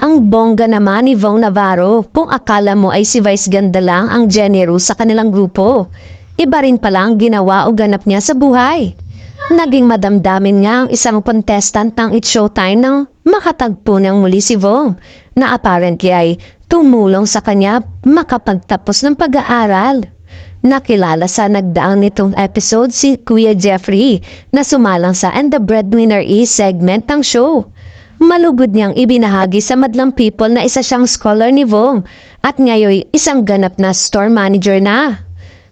Ang bongga naman ni Vong Navarro kung akala mo ay si Vice ganda lang ang generous sa kanilang grupo. Iba rin palang ginawa o ganap niya sa buhay. Naging madamdamin nga ang isang contestant ng It's Showtime nang makatagpo niyang muli si Vong na apparently ay tumulong sa kanya makapagtapos ng pag-aaral. Nakilala sa nagdaang nitong episode si Kuya Jeffrey na sumalang sa And the Breadwinner Is segment ng show. Malugod niyang ibinahagi sa madlang people na isa siyang scholar ni Vong at ngayon isang ganap na store manager na.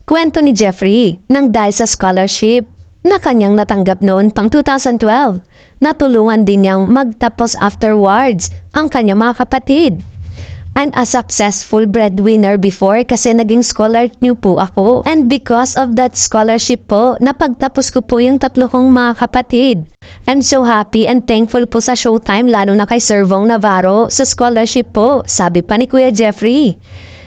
Kwento ni Jeffrey nang dahil sa scholarship na kanyang natanggap noon pang 2012, natulungan din niyang magtapos afterwards ang kanyang mga kapatid. I'm a successful breadwinner before kasi naging scholar niyo po ako. And because of that scholarship po, napagtapos ko po yung tatlo kong mga kapatid. I'm so happy and thankful po sa Showtime lalo na kay Sir Vong Navarro sa scholarship po, sabi pa ni Kuya Jeffrey.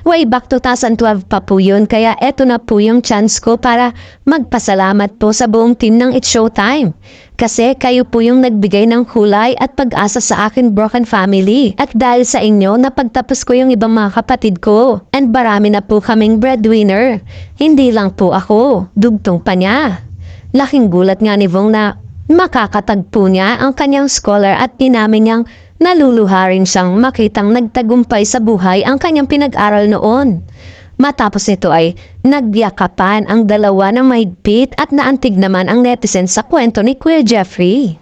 Way back 2012 pa po yun kaya eto na po yung chance ko para magpasalamat po sa buong team ng It's Showtime. Kasi kayo po yung nagbigay ng kulay at pag-asa sa akin broken family. At dahil sa inyo, napagtapos ko yung ibang mga kapatid ko. And marami na po kaming breadwinner. Hindi lang po ako. Dugtong pa niya. Laking gulat nga ni Vong na makakatagpo niya ang kanyang scholar at inamin niyang naluluha rin siyang makitang nagtagumpay sa buhay ang kanyang pinag-aral noon. Matapos nito ay nagyakapan ang dalawa ng mahigpit at naantig naman ang netizen sa kwento ni Kuya Jeffrey.